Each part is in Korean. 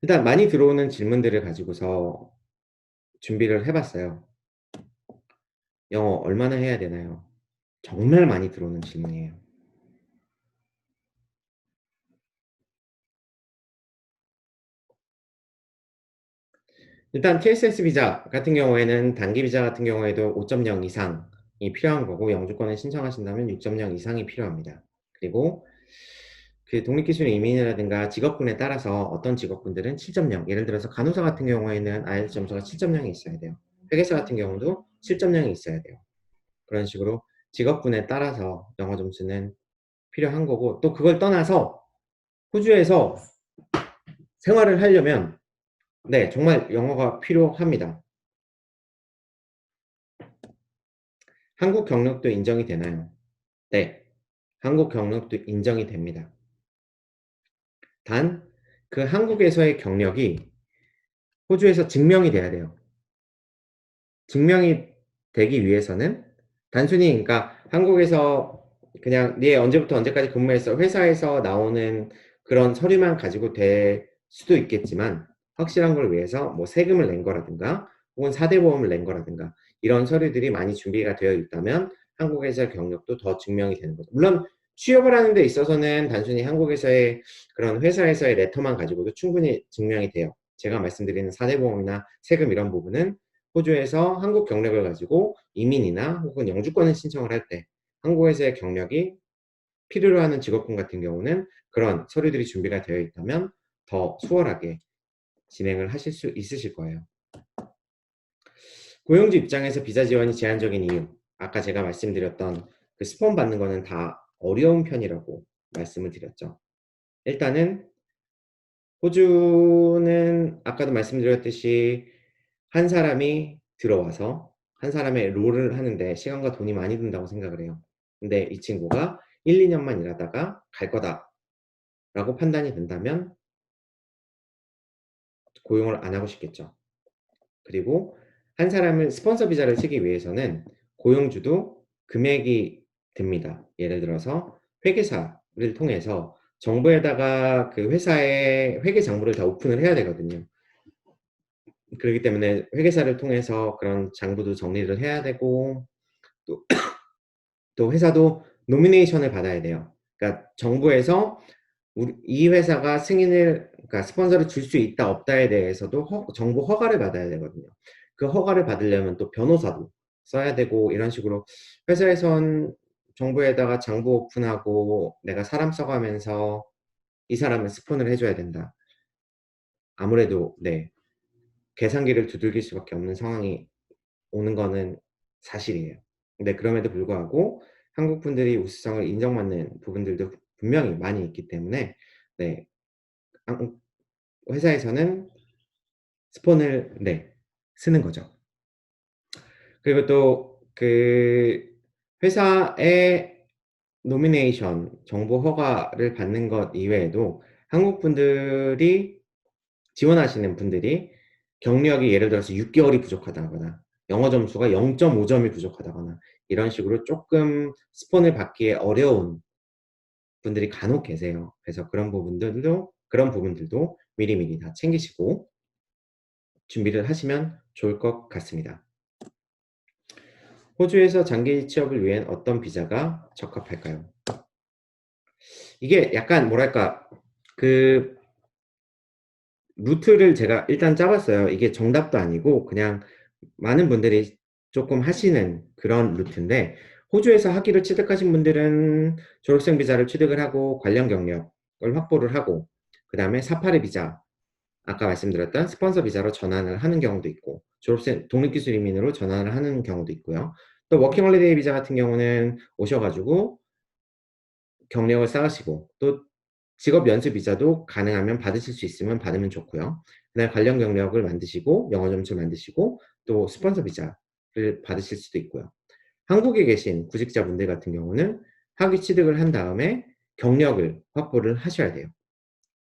일단 많이 들어오는 질문들을 가지고서 준비를 해 봤어요. 영어 얼마나 해야 되나요? 정말 많이 들어오는 질문이에요. 일단 TSS 비자 같은 경우에는 단기 비자 같은 경우에도 5.0 이상이 필요한 거고 영주권을 신청하신다면 6.0 이상이 필요합니다. 그리고 그 독립기술 이민이라든가 직업군에 따라서 어떤 직업군들은 7.0 예를 들어서 간호사 같은 경우에는 IELTS 점수가 7.0이 있어야 돼요. 회계사 같은 경우도 7.0이 있어야 돼요. 그런 식으로 직업군에 따라서 영어 점수는 필요한 거고 또 그걸 떠나서 호주에서 생활을 하려면 네 정말 영어가 필요합니다. 한국 경력도 인정이 되나요? 네. 한국 경력도 인정이 됩니다. 단 그 한국에서의 경력이 호주에서 증명이 돼야 돼요. 증명이 되기 위해서는 단순히 그러니까 한국에서 그냥 "네 언제부터 언제까지 근무했어." 회사에서 나오는 그런 서류만 가지고 될 수도 있겠지만 확실한 걸 위해서 뭐 세금을 낸 거라든가 혹은 4 대 보험을 낸 거라든가 이런 서류들이 많이 준비가 되어 있다면 한국에서의 경력도 더 증명이 되는 거죠. 물론 취업을 하는 데 있어서는 단순히 한국에서의 그런 회사에서의 레터만 가지고도 충분히 증명이 돼요. 제가 말씀드리는 4 대 보험이나 세금 이런 부분은 호주에서 한국 경력을 가지고 이민이나 혹은 영주권을 신청을 할 때 한국에서의 경력이 필요로 하는 직업군 같은 경우는 그런 서류들이 준비가 되어 있다면 더 수월하게 진행을 하실 수 있으실 거예요. 고용주 입장에서 비자 지원이 제한적인 이유 아까 제가 말씀드렸던 그 스폰 받는 거는 다 어려운 편이라고 말씀을 드렸죠. 일단은 호주는 아까도 말씀드렸듯이 한 사람이 들어와서 한 사람의 롤을 하는데 시간과 돈이 많이 든다고 생각을 해요. 근데 이 친구가 1-2 년만 일하다가 갈 거다라고 판단이 된다면 고용을 안 하고 싶겠죠. 그리고 한 사람을 스폰서 비자를 쓰기 위해서는 고용주도 금액이 듭니다. 예를 들어서 회계사를 통해서 정부에다가 그 회사의 회계 장부를 다 오픈을 해야 되거든요. 그렇기 때문에 회계사를 통해서 그런 장부도 정리를 해야 되고 또 또 회사도 노미네이션을 받아야 돼요. 그러니까 정부에서 우리 이 회사가 승인을 그러니까 스폰서를 줄 수 있다 없다에 대해서도 정부 허가를 받아야 되거든요. 그 허가를 받으려면 또 변호사도 써야 되고 이런 식으로 회사에선 정부에다가 장부 오픈하고 내가 사람 써 가면서 이 사람을 스폰을 해 줘야 된다. 아무래도 네. 계산기를 두들길 수밖에 없는 상황이 오는 거는 사실이에요. 근데 그럼에도 불구하고 한국 분들이 우수성을 인정받는 부분들도 분명히 많이 있기 때문에 네. 한국 회사에서는 스폰을 네. 쓰는 거죠. 그리고 또 그 회사의 노미네이션 정보 허가를 받는 것 이외에도 한국 분들이 지원하시는 분들이 경력이 예를 들어서 6 개월이 부족하다거나 영어 점수가 0.5 점이 부족하다거나 이런 식으로 쪼끔 스폰을 받기에 어려운 분들이 간혹 계세요. 그래서 그런 부분들도 미리미리 다 챙기시고 준비를 하시면 좋을 것 같습니다. 호주에서 장기 취업을 위한 어떤 비자가 적합할까요? 이게 약간 뭐랄까 그 루트를 제가 일단 짜 봤어요. 이게 정답도 아니고 그냥 많은 분들이 쪼끔 하시는 그런 루트인데 호주에서 학위를 취득하신 분들은 졸업생 비자를 취득을 하고 관련 경력을 확보를 하고 그다음에 사파리 비자 아까 말씀드렸던 스폰서 비자로 전환을 하는 경우도 있고 졸업생 독립기술 이민으로 전환을 하는 경우도 있고요. 또 워킹 홀리데이 비자 같은 경우는 오셔 가지고 경력을 쌓으시고 또 직업 연수 비자도 가능하면 받으실 수 있으면 받으면 좋고요. 그다음에 관련 경력을 만드시고 영어 점수를 만드시고 또 스폰서 비자를 받으실 수도 있고요. 한국에 계신 구직자분들 같은 경우는 학위 취득을 한 다음에 경력을 확보를 하셔야 돼요.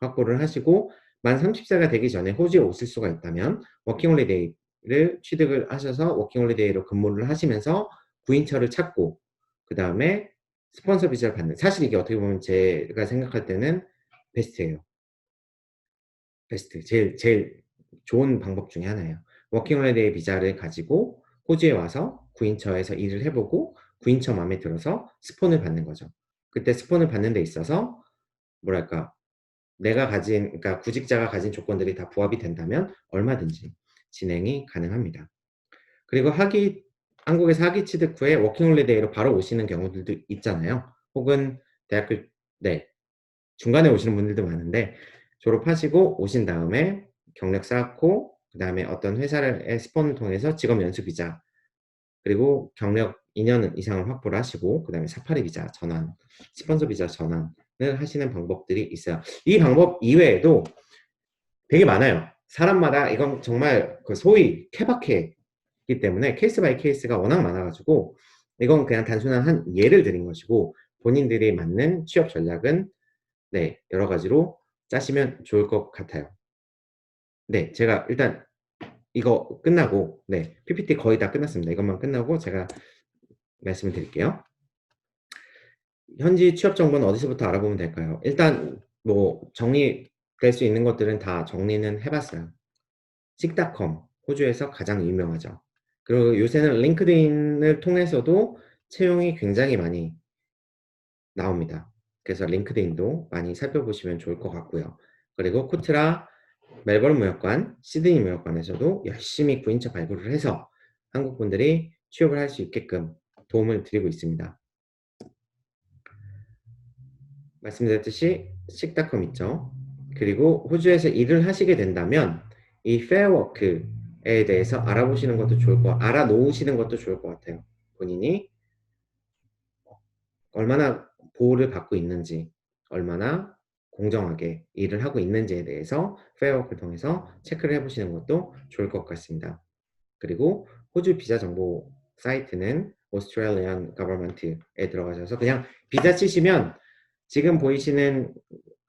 확보를 하시고 만 30 세가 되기 전에 호주에 오실 수가 있다면 워킹 홀리데이를 취득을 하셔서 워킹 홀리데이로 근무를 하시면서 구인처를 찾고 그다음에 스폰서 비자를 받는 사실 이게 어떻게 보면 제가 생각할 때는 베스트예요. 베스트, 제일 좋은 방법 중에 하나예요. 워킹 홀리데이 비자를 가지고 호주에 와서 구인처에서 일을 해보고 구인처 마음에 들어서 스폰을 받는 거죠. 그때 스폰을 받는 데 있어서 뭐랄까, 내가 가진, 그러니까 구직자가 가진 조건들이 다 부합이 된다면 얼마든지 진행이 가능합니다. 그리고 한국에서 학위 취득 후에 워킹 홀리데이로 바로 오시는 경우들도 있잖아요. 혹은 대학교, 네, 중간에 오시는 분들도 많은데, 졸업하시고 오신 다음에 경력 쌓고 그 다음에 어떤 회사의 스폰을 통해서 직업 연수 비자, 그리고 경력 2년 이상을 확보를 하시고 그 다음에 사파리 비자 전환, 스폰서 비자 전환을 하시는 방법들이 있어요. 이 방법 이외에도 되게 많아요. 사람마다 이건 정말 그 소위 케바케이기 때문에 케이스 바이 케이스가 워낙 많아가지고 이건 그냥 단순한 한 예를 드린 것이고, 본인들이 맞는 취업 전략은 네, 여러 가지로 짜시면 좋을 것 같아요. 네, 제가 일단 이거 끝나고, 네, PPT 거의 다 끝났습니다. 이것만 끝나고 제가 말씀을 드릴게요. 현지 취업 정보는 어디서부터 알아보면 될까요? 일단 뭐 정리될 수 있는 것들은 다 정리는 해봤어요. 식닷컴, 호주에서 가장 유명하죠. 그리고 요새는 링크드인을 통해서도 채용이 굉장히 많이 나옵니다. 그래서 링크드인도 많이 살펴보시면 좋을 것 같고요. 그리고 코트라, 멜버른 무역관, 시드니 무역관에서도 열심히 구인처 발굴을 해서 한국 분들이 취업을 할 수 있게끔 도움을 드리고 있습니다. 말씀드렸듯이 식닷컴 있죠. 그리고 호주에서 일을 하시게 된다면 이 페어워크에 대해서 알아놓으시는 것도 좋을 것 같아요. 본인이 얼마나 보호를 받고 있는지, 얼마나 공정하게 일을 하고 있는지에 대해서 페어워크를 통해서 체크를 해보시는 것도 좋을 것 같습니다. 그리고 호주 비자 정보 사이트는 Australian Government에 들어가셔서 그냥 비자 치시면 지금 보이시는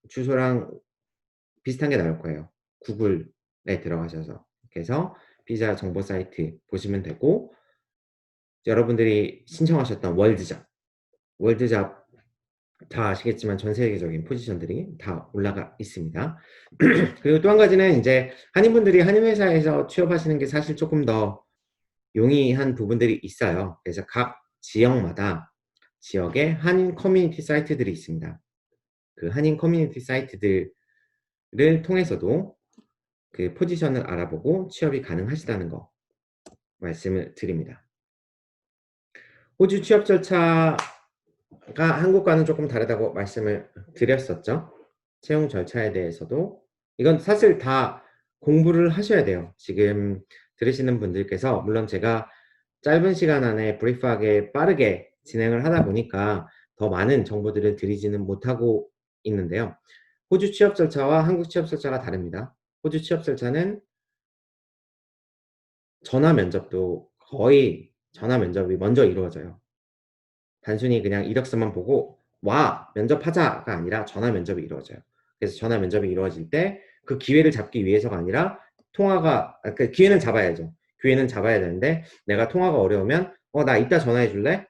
주소랑 비슷한 게 나올 거예요. 구글에 들어가셔서. 그래서 비자 정보 사이트 보시면 되고, 여러분들이 신청하셨던 월드잡 다 아시겠지만 전 세계적인 포지션들이 다 올라가 있습니다. 그리고 또 한 가지는 이제 한인분들이 한인 회사에서 취업하시는 게 사실 조금 더 용이한 부분들이 있어요. 그래서 각 지역마다 지역에 한인 커뮤니티 사이트들이 있습니다. 그 한인 커뮤니티 사이트들을 통해서도 그 포지션을 알아보고 취업이 가능하시다는 거 말씀을 드립니다. 호주 취업 절차가 한국과는 조금 다르다고 말씀을 드렸었죠. 채용 절차에 대해서도 이건 사실 다 공부를 하셔야 돼요. 지금 들으시는 분들께서, 물론 제가 짧은 시간 안에 브리프하게 빠르게 진행을 하다 보니까 더 많은 정보들을 드리지는 못하고 있는데요. 호주 취업 절차와 한국 취업 절차가 다릅니다. 호주 취업 절차는 전화 면접도 거의 전화 면접이 먼저 이루어져요. 단순히 그냥 이력서만 보고 와 면접하자가 아니라 전화 면접이 이루어져요. 그래서 전화 면접이 이루어질 때 그 기회를 잡기 위해서가 아니라 그 기회는 잡아야죠. 기회는 잡아야 되는데 내가 통화가 어려우면 나 이따 전화해 줄래?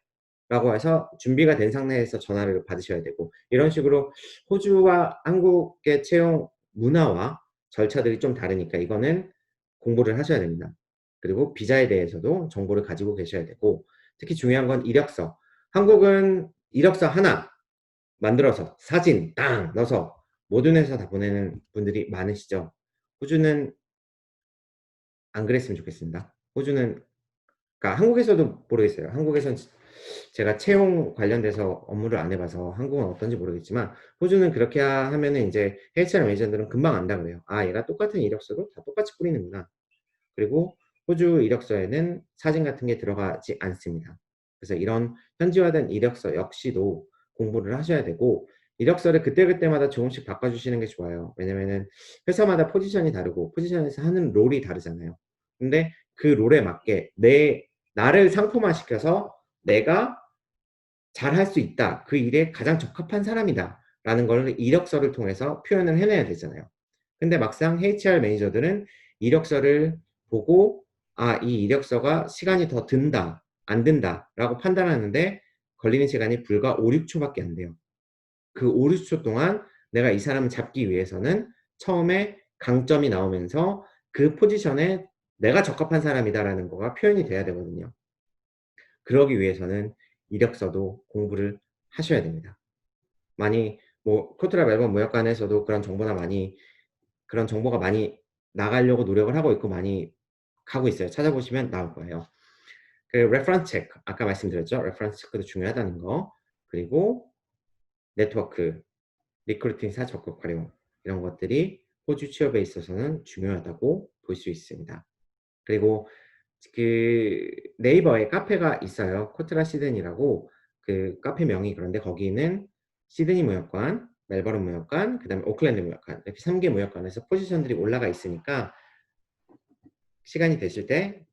라고 해서 준비가 된 상태에서 전화를 받으셔야 되고, 이런 식으로 호주와 한국의 채용 문화와 절차들이 좀 다르니까 이거는 공부를 하셔야 됩니다. 그리고 비자에 대해서도 정보를 가지고 계셔야 되고, 특히 중요한 건 이력서. 한국은 이력서 하나 만들어서 사진 딱 넣어서 모든 회사 다 보내는 분들이 많으시죠. 호주는 안 그랬으면 좋겠습니다. 호주는, 그러니까 한국에서도 모르겠어요. 한국에선 제가 채용 관련돼서 업무를 안 해봐서 한국은 어떤지 모르겠지만, 호주는 그렇게 하면은 이제 HR 매니저들은 금방 안다 그래요. 아, 얘가 똑같은 이력서로 다 똑같이 뿌리는구나. 그리고 호주 이력서에는 사진 같은 게 들어가지 않습니다. 그래서 이런 현지화된 이력서 역시도 공부를 하셔야 되고, 이력서를 그때그때마다 조금씩 바꿔주시는 게 좋아요. 왜냐면은 회사마다 포지션이 다르고 포지션에서 하는 롤이 다르잖아요. 근데 그 롤에 맞게 나를 상품화시켜서 내가 잘할 수 있다, 그 일에 가장 적합한 사람이다 라는 걸 이력서를 통해서 표현을 해내야 되잖아요. 근데 막상 HR 매니저들은 이력서를 보고 이 이력서가 시간이 더 든다 안 든다 라고 판단하는데 걸리는 시간이 불과 5, 6초밖에 안 돼요. 그 5, 6초 동안 내가 이 사람을 잡기 위해서는 처음에 강점이 나오면서 그 포지션에 내가 적합한 사람이다라는 거가 표현이 돼야 되거든요. 그러기 위해서는 이력서도 공부를 하셔야 됩니다. 많이 뭐 코트라 멜번 무역관에서도 그런 정보가 많이 나가려고 노력을 하고 있고 많이 가고 있어요. 찾아보시면 나올 거예요. 그 레퍼런스 체크 아까 말씀드렸죠. 레퍼런스 체크도 중요하다는 거. 그리고 네트워크, 리크루팅사 적극 활용 이런 것들이 호주 취업에 있어서는 중요하다고 볼 수 있습니다. 그리고 그 네이버에 카페가 있어요. 코트라 시드니라고 그 카페명이 그런데 거기는 시드니 무역관, 멜버른 무역관, 그다음에 오클랜드 무역관 이렇게 3개 무역관에서 포지션들이 올라가 있으니까 시간이 되실 때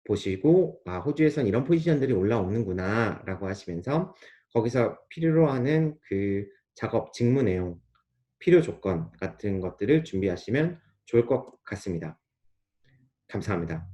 보시고 아 호주에선 이런 포지션들이 올라오는구나 라고 하시면서 거기서 필요로 하는 그 작업 직무 내용 필요 조건 같은 것들을 준비하시면 좋을 것 같습니다. 감사합니다.